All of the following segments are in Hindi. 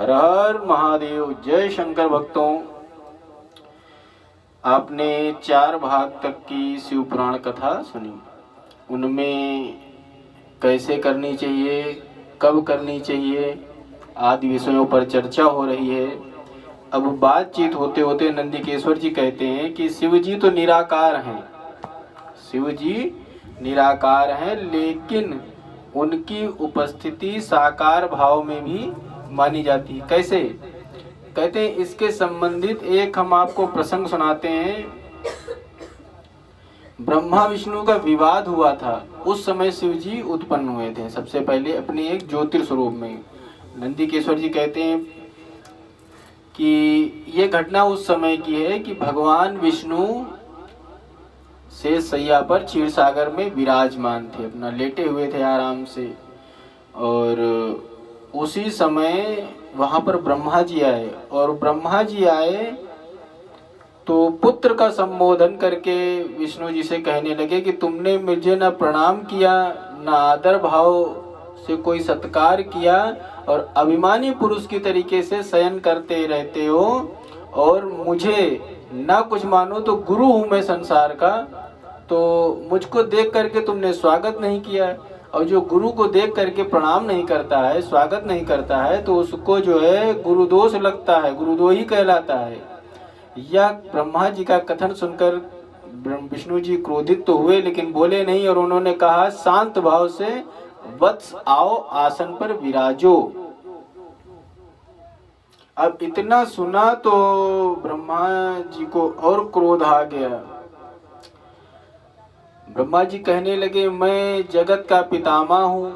हर हर महादेव। जय शंकर भक्तों, आपने 4 भाग तक की शिव पुराण कथा सुनी। उनमें कैसे करनी चाहिए, कब करनी चाहिए आदि विषयों पर चर्चा हो रही है। अब बातचीत होते होते नंदिकेश्वर जी कहते हैं कि शिव जी तो निराकार हैं, शिव जी निराकार हैं, लेकिन उनकी उपस्थिति साकार भाव में भी मानी जाती है। कैसे? कहते हैं इसके संबंधित एक हम आपको प्रसंग सुनाते हैं। ब्रह्मा विष्णु का विवाद हुआ था, उस समय शिव जी उत्पन्न हुए थे सबसे पहले अपने एक ज्योतिर स्वरूप में। नंदिकेश्वर जी कहते हैं कि ये घटना उस समय की है कि भगवान विष्णु शेष सैया पर क्षीर सागर में विराजमान थे, अपना लेटे हुए थे आराम से। और उसी समय वहाँ पर ब्रह्मा जी आए, और ब्रह्मा जी आए तो पुत्र का संबोधन करके विष्णु जी से कहने लगे कि तुमने मुझे न प्रणाम किया, न आदर भाव से कोई सत्कार किया, और अभिमानी पुरुष की तरीके से शयन करते रहते हो, और मुझे न कुछ मानो तो गुरु हूँ मैं संसार का, तो मुझको देख करके तुमने स्वागत नहीं किया। और जो गुरु को देख करके प्रणाम नहीं करता है, स्वागत नहीं करता है, तो उसको जो है गुरुदोष लगता है, गुरुद्रोही कहलाता है। यह ब्रह्मा जी का कथन सुनकर विष्णु जी क्रोधित तो हुए, लेकिन बोले नहीं, और उन्होंने कहा शांत भाव से वत्स आओ आसन पर विराजो। अब इतना सुना तो ब्रह्मा जी को और क्रोध आ गया। ब्रह्मा जी कहने लगे मैं जगत का पितामह हूँ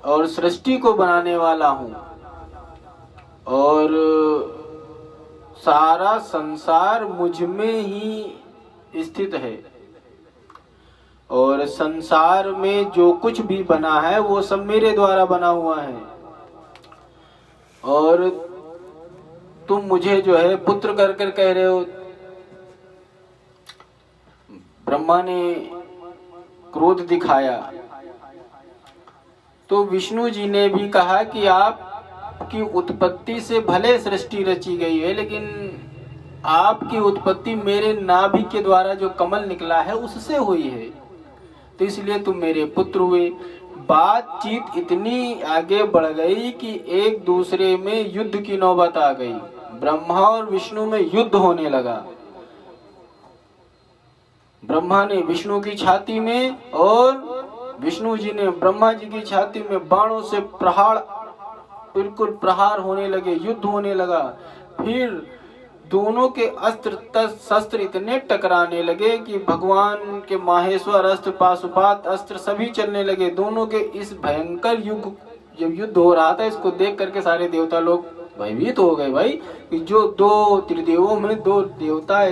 और सृष्टि को बनाने वाला हूँ, और सारा संसार मुझ में ही स्थित है, और संसार में जो कुछ भी बना है वो सब मेरे द्वारा बना हुआ है, और तुम मुझे जो है पुत्र कर कर कह रहे हो। ब्रह्मा ने क्रोध दिखाया तो विष्णु जी ने भी कहा कि आपकी उत्पत्ति से भले सृष्टि रची गई है, लेकिन आपकी उत्पत्ति मेरे नाभि के द्वारा जो कमल निकला है उससे हुई है, तो इसलिए तुम मेरे पुत्र हुए। बातचीत इतनी आगे बढ़ गई कि एक दूसरे में युद्ध की नौबत आ गई। ब्रह्मा और विष्णु में युद्ध होने लगा। ब्रह्मा ने विष्णु की छाती में और विष्णु जी ने ब्रह्मा जी की छाती में बाणों से प्रहार, बिल्कुल प्रहार होने लगे, युद्ध होने लगा। फिर दोनों के अस्त्र शस्त्र इतने टकराने लगे कि भगवान के माहेश्वर अस्त्र, पाशुपात अस्त्र सभी चलने लगे। दोनों के इस भयंकर युग जब युद्ध हो रहा था, इसको देख करके सारे देवता लोग भयभीत हो गए भाई, कि जो दो त्रिदेवों में 2 देवता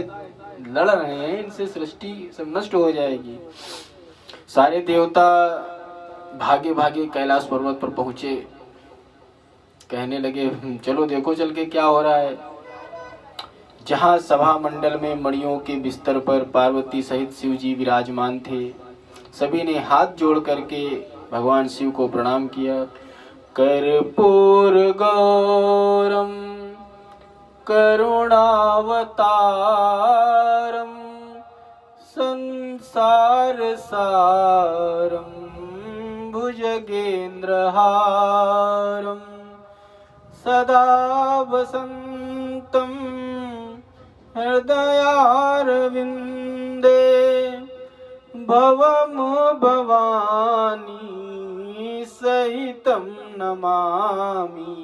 लड़ रहे हैं, इनसे सृष्टि सब नष्ट हो जाएगी। सारे देवता भागे भागे कैलाश पर्वत पर पहुंचे, कहने लगे चलो देखो चल के क्या हो रहा है। जहां सभा मंडल में मणियों के बिस्तर पर पार्वती सहित शिव जी विराजमान थे, सभी ने हाथ जोड़ करके भगवान शिव को प्रणाम किया। कर्पूर गौरम करुणावतारम संसार सारम भुजगेन्द्रहारम सदा वसंतम हृदयारविंदे भवम भवानी सहितम नमामि।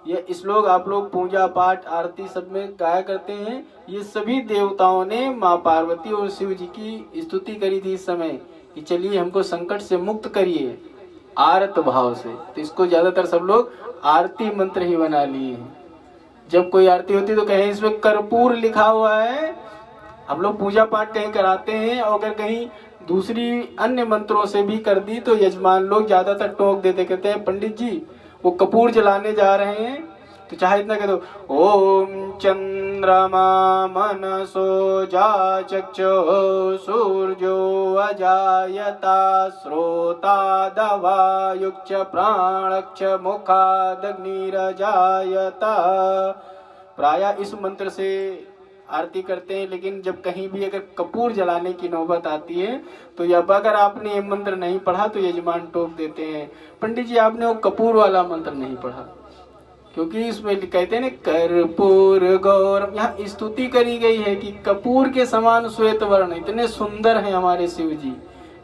यह श्लोक आप लोग पूजा पाठ आरती सब में गाया करते हैं। ये सभी देवताओं ने माँ पार्वती और शिव जी की स्तुति करी थी इस समय कि चलिए हमको संकट से मुक्त करिए आरत भाव से। तो इसको ज्यादातर सब लोग आरती मंत्र ही बना लिए हैं। जब कोई आरती होती तो कहीं इसमें कर्पूर लिखा हुआ है, हम लोग पूजा पाठ कहीं कराते हैं, और अगर कहीं दूसरी अन्य मंत्रों से भी कर दी तो यजमान लोग ज्यादातर टोक देते, कहते हैं पंडित जी वो कपूर जलाने जा रहे हैं, तो चाहे इतना कह दो ओम चंद्राय चंद्रमा मनसो जाचक्षुः सूर्यो अजायता श्रोता दवायुक्ष प्राणक्ष मुखादग्निरजायता। प्रायः इस मंत्र से आरती करते हैं, लेकिन जब कहीं भी अगर कपूर जलाने की नौबत आती है तो अब अगर आपने ये मंत्र नहीं पढ़ा तो यजमान टोक देते हैं, पंडित जी आपने वो कपूर वाला मंत्र नहीं पढ़ा, क्योंकि इसमें कहते हैं ना कर्पूर गौरम, यहाँ स्तुति करी गई है कि कपूर के समान श्वेत वर्ण, इतने सुंदर हैं हमारे शिव जी।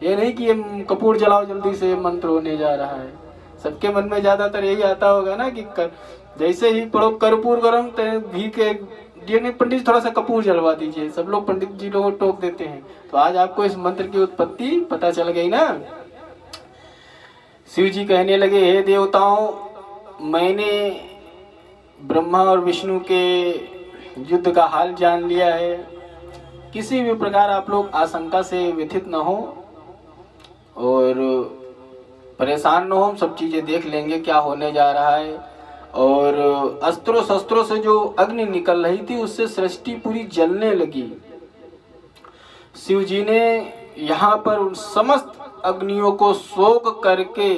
ये नहीं कि ये कपूर जलाओ जल्दी से मंत्र होने जा रहा है। सबके मन में ज्यादातर यही आता होगा ना कि जैसे ही पढ़ो कर्पूर गौरम घी के ये नहीं, पंडित जी थोड़ा सा कपूर जलवा दीजिए, सब लोग पंडित जी लोग टोक देते हैं। तो आज आपको इस मंत्र की उत्पत्ति पता चल गई ना। शिव जी कहने लगे, हे देवताओं, मैंने ब्रह्मा और विष्णु के युद्ध का हाल जान लिया है। किसी भी प्रकार आप लोग आशंका से व्यथित न हो और परेशान न हो, सब चीजें देख लेंगे क्या होने जा रहा है। और अस्त्रों शस्त्रों से जो अग्नि निकल रही थी उससे सृष्टि पूरी जलने लगी। शिव जी ने यहाँ पर उन समस्त अग्नियों को सोख करके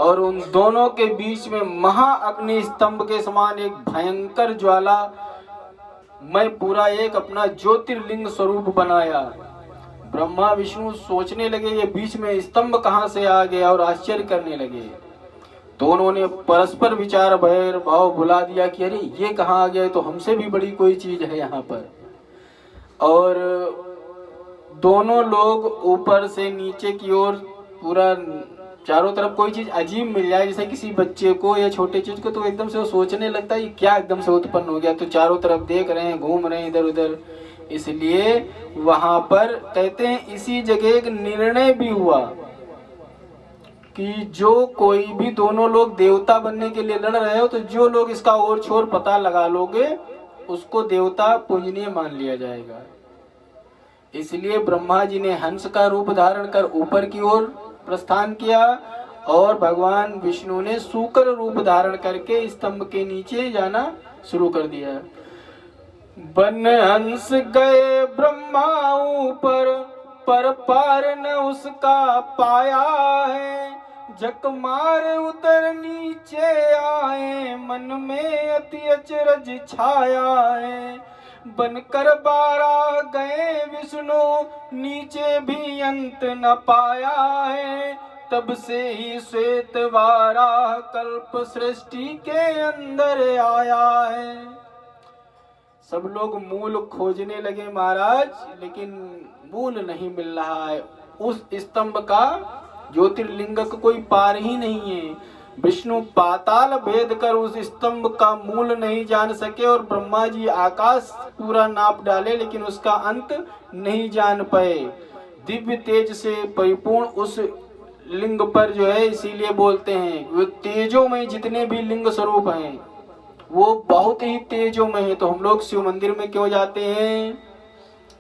और उन दोनों के बीच में महाअग्नि स्तंभ के समान एक भयंकर ज्वाला मैं पूरा एक अपना ज्योतिर्लिंग स्वरूप बनाया। ब्रह्मा विष्णु सोचने लगे ये बीच में स्तंभ कहाँ से आ गया और आश्चर्य करने लगे। दोनों ने परस्पर विचार भैर भाव भुला दिया कि अरे ये कहाँ आ गया, तो हमसे भी बड़ी कोई चीज है यहाँ पर। और दोनों लोग ऊपर से नीचे की ओर पूरा चारों तरफ कोई चीज अजीब मिल जाए, जैसे किसी बच्चे को या छोटे चीज को, तो एकदम से वो सोचने लगता है ये क्या एकदम से उत्पन्न हो गया। तो चारों तरफ देख रहे हैं, घूम रहे हैं इधर उधर। इसलिए वहां पर कहते हैं इसी जगह एक निर्णय भी हुआ कि जो कोई भी दोनों लोग देवता बनने के लिए लड़ रहे हो, तो जो लोग इसका ओर छोर पता लगा लोगे उसको देवता पूजनीय मान लिया जाएगा। इसलिए ब्रह्मा जी ने हंस का रूप धारण कर ऊपर की ओर प्रस्थान किया और भगवान विष्णु ने सूकर रूप धारण करके स्तंभ के नीचे जाना शुरू कर दिया। बन हंस गए ब्रह्मा ऊपर, पर पार न उसका पाया है। जक मार उतर नीचे आए, मन में अति अचरज छाया है। बनकर बारह गए विष्णु, नीचे भी अंत न पाया है। तब से ही श्वेत वाराह कल्प सृष्टि के अंदर आया है। सब लोग मूल खोजने लगे महाराज, लेकिन मूल नहीं मिल रहा है। उस स्तंभ का ज्योतिर्लिंग का कोई पार ही नहीं है। विष्णु पाताल भेद कर उस स्तंभ का मूल नहीं जान सके और ब्रह्मा जी आकाश पूरा नाप डाले, लेकिन उसका अंत नहीं जान पाए। दिव्य तेज से परिपूर्ण उस लिंग पर जो है, इसीलिए बोलते हैं वो तेजोमय जितने भी लिंग स्वरूप हैं वो बहुत ही तेजोमय है। तो हम लोग शिव मंदिर में क्यों जाते हैं?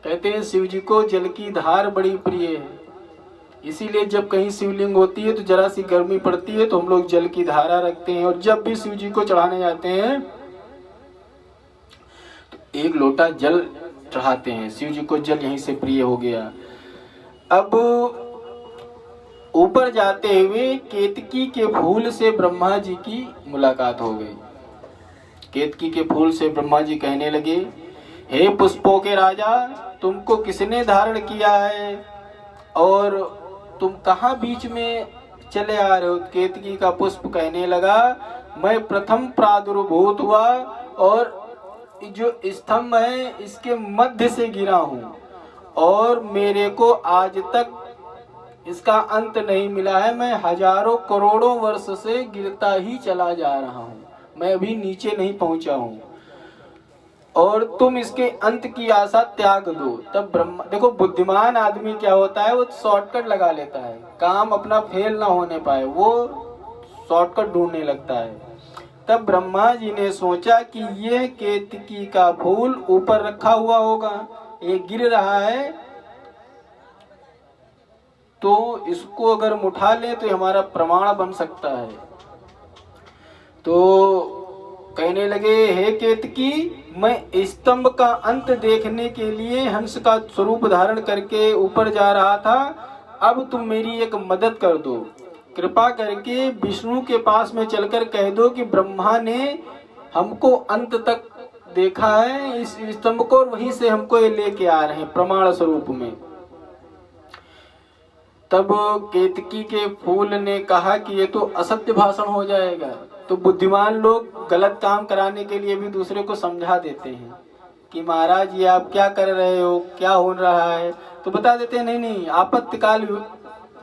कहते हैं शिव जी को जल की धार बड़ी प्रिय है, इसीलिए जब कहीं शिवलिंग होती है तो जरा सी गर्मी पड़ती है तो हम लोग जल की धारा रखते हैं। और जब भी शिव जी को चढ़ाने जाते हैं तो एक लोटा जल चढ़ाते हैं। शिव जी को जल यहीं से प्रिय हो गया। अब ऊपर जाते हुए केतकी के फूल से ब्रह्मा जी की मुलाकात हो गई। केतकी के फूल से ब्रह्मा जी कहने लगे, हे पुष्पों के राजा, तुमको किसने धारण किया है और तुम कहाँ बीच में चले आ रहे हो? केतकी का पुष्प कहने लगा, मैं प्रथम प्रादुर्भूत हुआ और जो स्तंभ है इसके मध्य से गिरा हूँ और मेरे को आज तक इसका अंत नहीं मिला है। मैं हजारों करोड़ों वर्ष से गिरता ही चला जा रहा हूँ, मैं अभी नीचे नहीं पहुंचा हूँ और तुम इसके अंत की आशा त्याग दो। तब ब्रह्मा, देखो बुद्धिमान आदमी क्या होता है, वो शॉर्टकट लगा लेता है, काम अपना फेल ना होने पाए वो शॉर्टकट ढूंढने लगता है। तब ब्रह्मा जी ने सोचा कि ये केतकी का फूल ऊपर रखा हुआ होगा, ये गिर रहा है, तो इसको अगर हम उठा लें तो हमारा प्रमाण बन सकता है। तो कहने लगे, हे केतकी, मैं स्तंभ का अंत देखने के लिए हंस का स्वरूप धारण करके ऊपर जा रहा था। अब तुम मेरी एक मदद कर दो। कृपा करके विष्णु के पास में चलकर कह दो कि ब्रह्मा ने हमको अंत तक देखा है इस स्तंभ को, और वहीं से हमको ये लेके आ रहे हैं प्रमाण स्वरूप में। तब केतकी के फूल ने कहा कि ये तो असत्य भाषण हो जाएगा। तो बुद्धिमान लोग गलत काम कराने के लिए भी दूसरे को समझा देते हैं कि महाराज ये आप क्या कर रहे हो, क्या हो रहा है। तो बता देते हैं, नहीं नहीं, आपत्तिकाल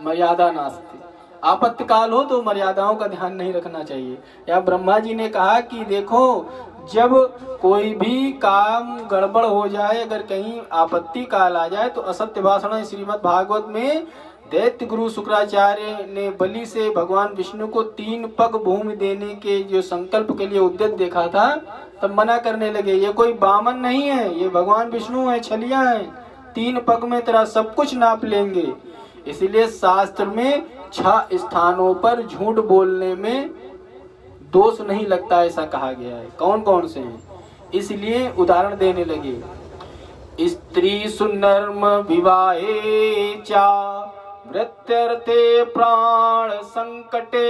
मर्यादा नास्ति। आपत्तिकाल हो तो मर्यादाओं का ध्यान नहीं रखना चाहिए। या ब्रह्मा जी ने कहा कि देखो, जब कोई भी काम गड़बड़ हो जाए, अगर कहीं आपत्ति काल आ जाए तो असत्य भाषण। श्रीमद् भागवत में दैत्य गुरु शुक्राचार्य ने बलि से भगवान विष्णु को 3 पग भूमि देने के जो संकल्प के लिए उद्यत देखा था, तब मना करने लगे, ये कोई बामन नहीं है, ये भगवान विष्णु है, छलिया है, 3 पग में तेरा सब कुछ नाप लेंगे। इसलिए शास्त्र में 6 स्थानों पर झूठ बोलने में दोष नहीं लगता, ऐसा कहा गया है। कौन कौन से हैं, इसलिए उदाहरण देने लगे। स्त्री सुनर्म विवाहे चा मृत्यर्थे प्राण संकटे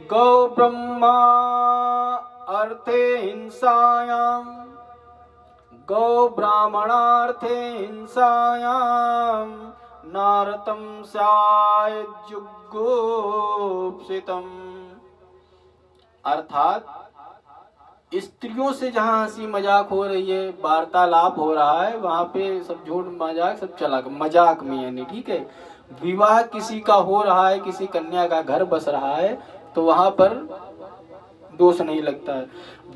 गौ ब्रह्मा अर्थे हिंसायां गौ ब्राह्मणार्थे हिंसायां नारतं स्याज्जुगुप्सितम्। अर्थात स्त्रियों से जहाँ हंसी मजाक हो रही है, वार्तालाप हो रहा है, वहाँ पे सब झूठ मजाक सब चला मजाक में, यानी ठीक है। विवाह किसी का हो रहा है, किसी कन्या का घर बस रहा है, तो वहाँ पर दोष नहीं लगता है।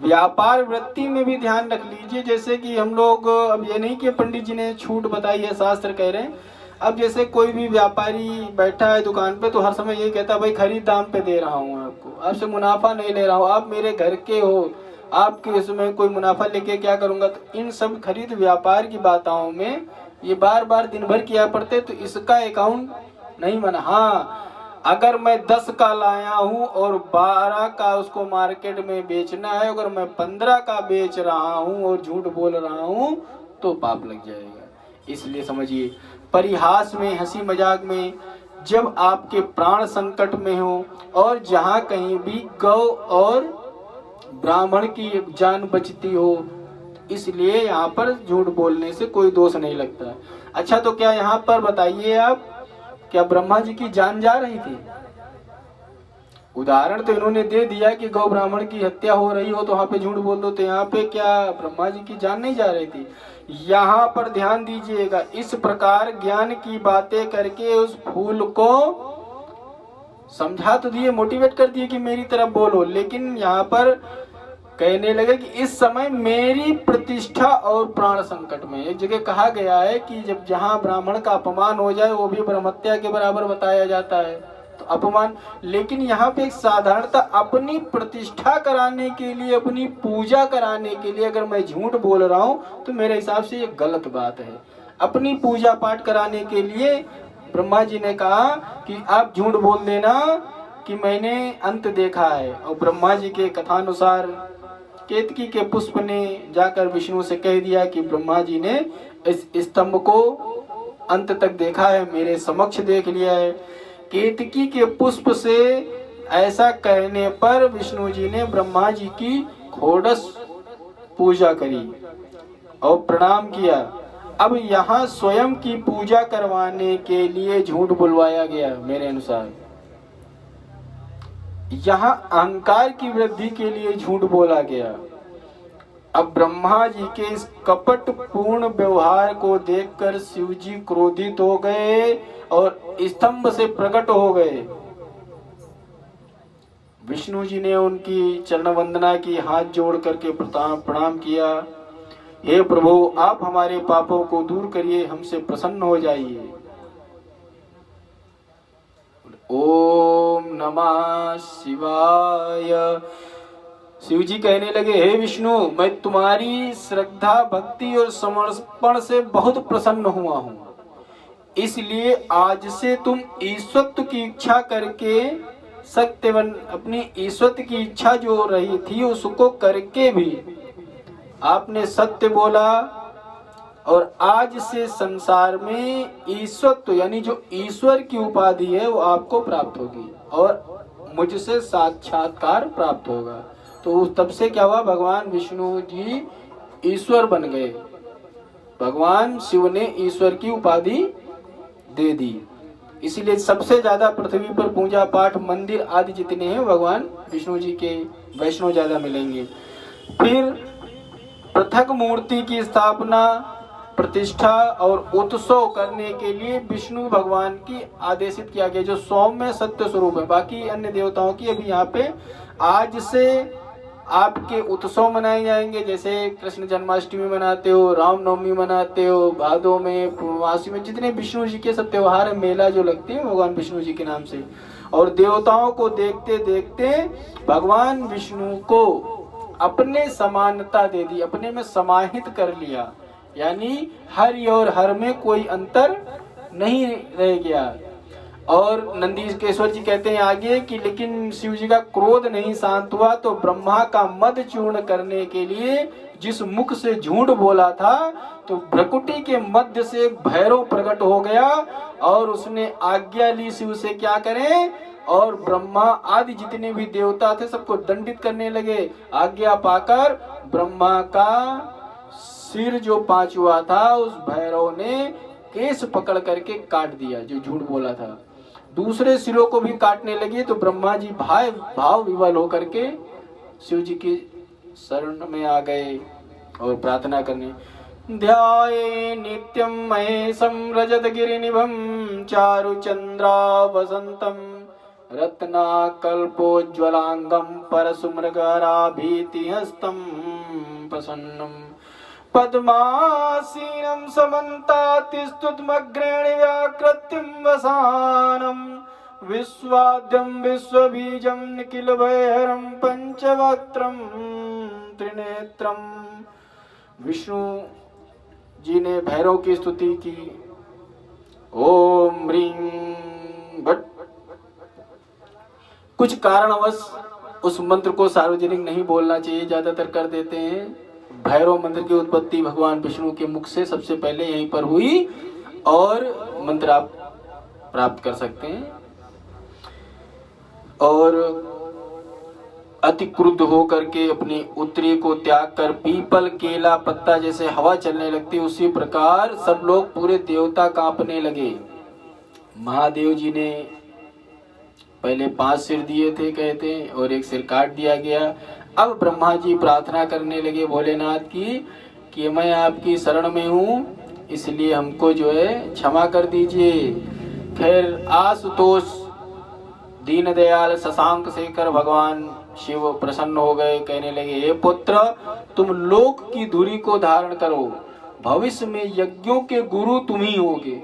व्यापार वृत्ति में भी ध्यान रख लीजिए। जैसे कि हम लोग, अब ये नहीं कि पंडित जी ने छूट बताई है, शास्त्र कह रहे हैं। अब जैसे कोई भी व्यापारी बैठा है दुकान पे, तो हर समय यही कहता है, भाई खरीद दाम पे दे रहा हूँ आपको, आपसे मुनाफा नहीं ले रहा हूँ, आप मेरे घर के हो, आपके इसमें कोई मुनाफा लेके क्या करूँगा। तो इन सब खरीद व्यापार की बातों में ये बार बार दिन भर किया पड़ते, तो इसका अकाउंट नहीं बना। हाँ, अगर मैं 10 का लाया हूँ और 12 का उसको मार्केट में बेचना है, अगर मैं 15 का बेच रहा हूँ और झूठ बोल रहा हूँ, तो पाप लग जाएगा। इसलिए समझिए, परिहास में, हंसी मजाक में, जब आपके प्राण संकट में हो और जहाँ कहीं भी गौ और ब्राह्मण की जान बचती हो, इसलिए यहाँ पर झूठ बोलने से कोई दोष नहीं लगता। अच्छा, तो क्या यहाँ पर बताइए आप, क्या ब्रह्मा जी की जान जा रही थी? उदाहरण तो इन्होंने दे दिया कि गौ ब्राह्मण की हत्या हो रही हो तो वहाँ पे झूठ बोल दो, तो यहाँ पे क्या ब्रह्मा जी की जान नहीं जा रही थी? यहाँ पर ध्यान दीजिएगा, इस प्रकार ज्ञान की बातें करके उस फूल को समझा तो दिए, मोटिवेट कर दिए कि मेरी तरफ बोलो, लेकिन यहाँ पर कहने लगे कि इस समय मेरी प्रतिष्ठा और प्राण संकट में। एक जगह कहा गया है कि जब जहाँ ब्राह्मण का अपमान हो जाए वो भी ब्रह्महत्या के बराबर बताया जाता है, तो अपमान। लेकिन यहाँ पे एक साधारणता, अपनी प्रतिष्ठा कराने के लिए, अपनी पूजा कराने के लिए अगर मैं झूठ बोल रहा हूँ तो मेरे हिसाब से ये गलत बात है। अपनी पूजा पाठ कराने के लिए ब्रह्मा जी ने कहा कि आप झूठ बोल देना कि मैंने अंत देखा है। और ब्रह्मा जी के कथानुसार केतकी के पुष्प ने जाकर विष्णु से कह दिया कि ब्रह्मा जी ने इस स्तंभ को अंत तक देखा है, मेरे समक्ष देख लिया है। केतकी के पुष्प से ऐसा कहने पर विष्णु जी ने ब्रह्मा जी की खोड़स पूजा करी और प्रणाम किया। अब यहाँ स्वयं की पूजा करवाने के लिए झूठ बुलवाया गया। मेरे अनुसार यहाँ अहंकार की वृद्धि के लिए झूठ बोला गया। अब ब्रह्मा जी के इस कपट पूर्ण व्यवहार को देखकर शिव जी क्रोधित हो गए और स्तंभ से प्रकट हो गए। विष्णु जी ने उनकी चरण वंदना की, हाथ जोड़ करके प्रणाम किया। हे प्रभु, आप हमारे पापों को दूर करिए, हमसे प्रसन्न हो जाइए। ओम नमः शिवाय। शिव जी कहने लगे, हे विष्णु, मैं तुम्हारी श्रद्धा, भक्ति और समर्पण से बहुत प्रसन्न हुआ हूँ, इसलिए आज से तुम ईश्वरत्व की इच्छा करके सत्यवन अपनी ईश्वर की इच्छा जो रही थी उसको करके भी आपने सत्य बोला, और आज से संसार में ईश्वरत्व यानी जो ईश्वर की उपाधि है वो आपको प्राप्त होगी और मुझसे साक्षात्कार प्राप्त होगा। तो तब से क्या हुआ, भगवान विष्णु जी ईश्वर बन गए, भगवान शिव ने ईश्वर की उपाधि दे दी। इसीलिए सबसे ज्यादा पृथ्वी पर पूजा पाठ मंदिर आदि जितने हैं भगवान विष्णु जी के वैष्णव ज्यादा मिलेंगे। फिर पृथक मूर्ति की स्थापना, प्रतिष्ठा और उत्सव करने के लिए विष्णु भगवान की आदेशित किया गया, जो सौम्य सत्य स्वरूप है। बाकी अन्य देवताओं की अभी यहाँ पे आज से आपके उत्सव मनाए जाएंगे, जैसे कृष्ण जन्माष्टमी मनाते हो, रामनवमी मनाते हो, भादों में, पूर्णमासी में, जितने विष्णु जी के सब त्योहार है, मेला जो लगते हैं भगवान विष्णु जी के नाम से। और देवताओं को देखते देखते भगवान विष्णु को अपने समानता दे दी, अपने में समाहित कर लिया, यानी हरि और हर में कोई अंतर नहीं रह गया। और नंदीकेश्वर जी कहते हैं आगे कि लेकिन शिव जी का क्रोध नहीं शांत हुआ, तो ब्रह्मा का मद चूर्ण करने के लिए जिस मुख से झूठ बोला था, तो भ्रकुटी के मध्य से भैरव प्रकट हो गया और उसने आज्ञा ली शिव से क्या करें, और ब्रह्मा आदि जितने भी देवता थे सबको दंडित करने लगे। आज्ञा पाकर ब्रह्मा का सिर जो पांचवा था उस भैरव ने केस पकड़ करके काट दिया, जो झूठ बोला था। दूसरे सिरों को भी काटने लगे तो ब्रह्मा जी भाव विवल होकर के शिव जी की शरण में आ गए और प्रार्थना करने, ध्याये नित्यं महेशं रजतगिरिनिभं चारुचंद्रा वसंतम रत्नाकल्पोज्ज्वलांगं परशुमृगराभीतिहस्तं प्रसन्नं पद्मासीनं समन्तातिस्तुतमग्रेण व्याकृतिं वसानं विश्वाद्यं विश्वबीजं निखिलभयहरं पंचवक्त्रं त्रिनेत्रं। विष्णु जी ने भैरव की स्तुति की, ओम ह्रीं भट। कुछ कारणवश उस मंत्र को सार्वजनिक नहीं बोलना चाहिए, ज्यादातर कर देते हैं। भैरव मंत्र की उत्पत्ति भगवान विष्णु के मुख से सबसे पहले यहीं पर हुई और मंत्र आप प्राप्त कर सकते हैं। और अति क्रुद्ध होकर के अपनी उत्तरी को त्याग कर पीपल केला पत्ता जैसे हवा चलने लगती, उसी प्रकार सब लोग पूरे देवता कांपने लगे। महादेव जी ने पहले 5 सिर दिए थे कहते हैं और 1 सिर काट दिया गया। अब ब्रह्मा जी प्रार्थना करने लगे भोलेनाथ की कि मैं आपकी शरण में हूँ, इसलिए हमको जो है क्षमा कर दीजिए। फिर आशुतोष, दीनदयाल, शशांक शेखर भगवान शिव प्रसन्न हो गए, कहने लगे हे पुत्र तुम लोक की धुरी को धारण करो, भविष्य में यज्ञों के गुरु तुम ही होगे।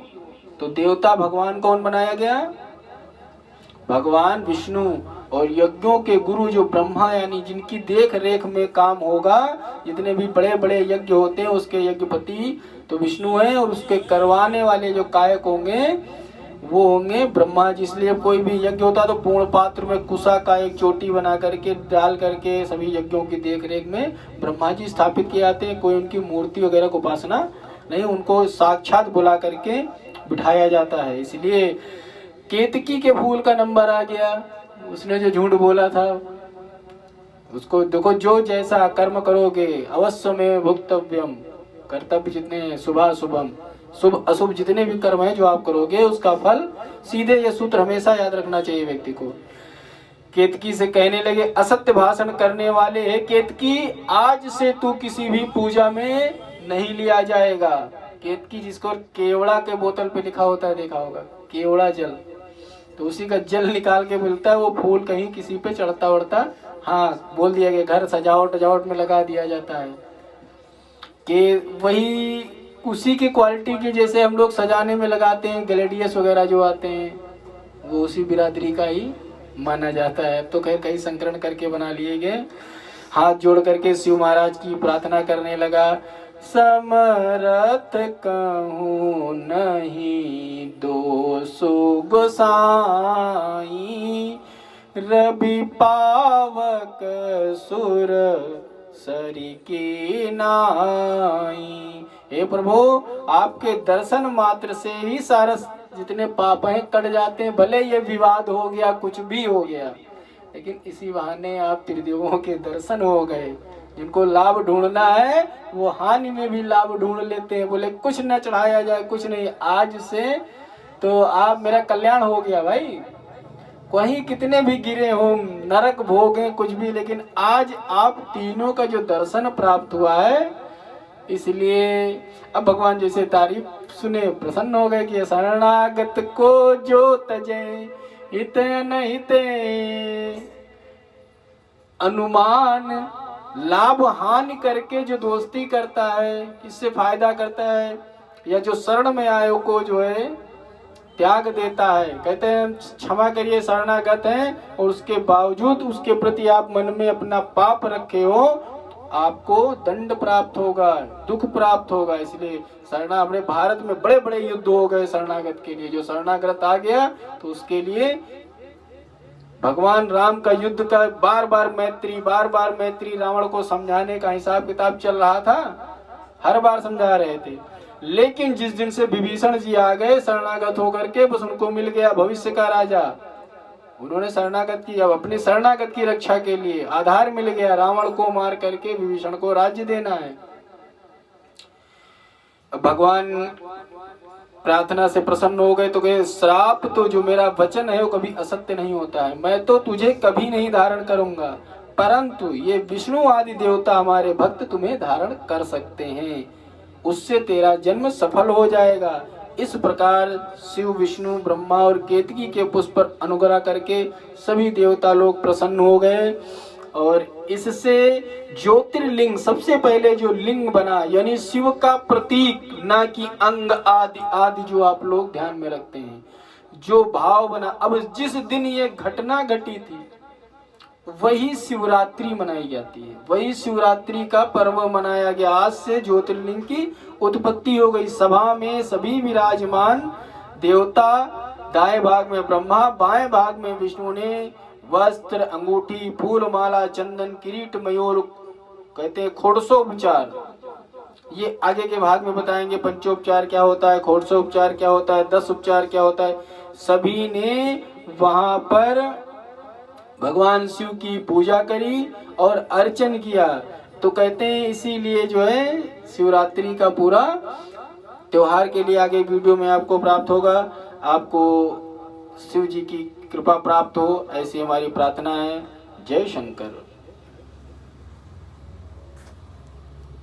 तो देवता भगवान कौन बनाया गया, भगवान विष्णु, और यज्ञों के गुरु जो ब्रह्मा यानी जिनकी देख रेख में काम होगा, जितने भी बड़े बड़े यज्ञ होते हैं उसके यज्ञपति तो विष्णु है, और उसके करवाने वाले जो कायक होंगे वो होंगे ब्रह्मा जी। इसलिए कोई भी यज्ञ होता तो पूर्ण पात्र में कुशा का एक चोटी बना करके डाल करके सभी यज्ञों की देख रेख में ब्रह्मा जी स्थापित किए जाते हैं। कोई उनकी मूर्ति वगैरह को उपासना नहीं, उनको साक्षात बुला करके बिठाया जाता है। इसलिए केतकी के फूल का नंबर आ गया, उसने जो झूठ बोला था उसको देखो, जो जैसा कर्म करोगे अवश्य में भुक्तव्यम, कर्तव्य जितने शुभाशुभम, शुभ अशुभ जितने भी कर्म है जो आप करोगे उसका फल सीधे, ये सूत्र हमेशा याद रखना चाहिए व्यक्ति को। केतकी से कहने लगे असत्य भाषण करने वाले है केतकी, आज से तू किसी भी पूजा में नहीं लिया जाएगा। केतकी जिसको केवड़ा के बोतल पे लिखा होता है देखा होगा, केवड़ा जल, तो उसी का जल निकाल के मिलता है। वो फूल कहीं किसी पे चढ़ता उड़ता, हाँ बोल दिया गया, घर सजावट में लगा दिया जाता है कि वही उसी की क्वालिटी की, जैसे हम लोग सजाने में लगाते हैं ग्लेडियस वगैरह जो आते हैं, वो उसी बिरादरी का ही माना जाता है। तो खैर कहीं संकरण करके बना लिए गए। हाथ जोड़ करके शिव महाराज की प्रार्थना करने लगा, समरथ कहूँ नहीं दोषो गोसाई, रवि पावक सुर सरी की नाई। हे प्रभु, आपके दर्शन मात्र से ही सारा जितने पाप हैं कट जाते हैं। भले ये विवाद हो गया, कुछ भी हो गया, लेकिन इसी बहाने आप त्रिदेवों के दर्शन हो गए। जिनको लाभ ढूंढना है वो हानि में भी लाभ ढूंढ लेते हैं। बोले कुछ न चढ़ाया जाए, कुछ नहीं, आज से तो आप मेरा कल्याण हो गया भाई। कहीं कितने भी गिरे हो, नरक भोगे कुछ भी, लेकिन आज आप तीनों का जो दर्शन प्राप्त हुआ है, इसलिए अब भगवान जैसे तारीफ सुने प्रसन्न हो गए कि शरणागत को जो तजे हित अनहित अनुमान। लाभ हानि करके जो दोस्ती करता है, किससे फायदा करता है, या जो शरण में आए को जो है त्याग देता है। कहते हैं क्षमा करिए, शरणागत हैं और उसके बावजूद उसके प्रति आप मन में अपना पाप रखे हो, आपको दंड प्राप्त होगा, दुख प्राप्त होगा। इसलिए अपने भारत में बड़े बड़े युद्ध हो गए शरणागत के लिए। जो शरणागत आ गया तो उसके लिए भगवान राम का युद्ध का बार बार मैत्री रावण को समझाने का हिसाब किताब चल रहा था, हर बार समझा रहे थे। लेकिन जिस दिन से विभीषण जी आ गए शरणागत होकर के, बस उनको मिल गया भविष्य का राजा। उन्होंने शरणागत की, अब अपनी शरणागत की रक्षा के लिए आधार मिल गया, रावण को मार करके विभीषण को राज्य देना है। अब भगवान प्रार्थना से प्रसन्न हो गए तो कहे श्राप तो जो मेरा वचन है वो कभी असत्य नहीं होता है। मैं तो तुझे कभी नहीं धारण करूंगा, परंतु ये विष्णु आदि देवता हमारे भक्त तुम्हें धारण कर सकते हैं, उससे तेरा जन्म सफल हो जाएगा। इस प्रकार शिव विष्णु ब्रह्मा और केतकी के पुष्प पर अनुग्रह करके सभी देवता लोग प्रसन्न हो गए। और इससे ज्योतिर्लिंग सबसे पहले जो लिंग बना, यानी शिव का प्रतीक, ना कि अंग आदि आदि जो आप लोग ध्यान में रखते हैं, जो भाव बना। अब जिस दिन ये घटना घटी थी वही शिवरात्रि मनाई जाती है, वही शिवरात्रि का पर्व मनाया गया। आज से ज्योतिर्लिंग की उत्पत्ति हो गई। सभा में सभी विराजमान देवता, दाएं भाग में ब्रह्मा, बाएं भाग में विष्णु ने वस्त्र, अंगूठी, फूल माला, चंदन, किरीट, मयूर, कहते हैं खोड़सोपचार। ये आगे के भाग में बताएंगे पंचोपचार क्या होता है, खोड़सोपचार क्या होता है, 10 उपचार क्या होता है। सभी ने वहां पर भगवान शिव की पूजा करी और अर्चन किया। तो कहते हैं इसीलिए जो है शिवरात्रि का पूरा त्योहार के लिए आगे वीडियो में आपको प्राप्त होगा। आपको शिव जी की कृपा प्राप्त हो, ऐसी हमारी प्रार्थना है। जय शंकर।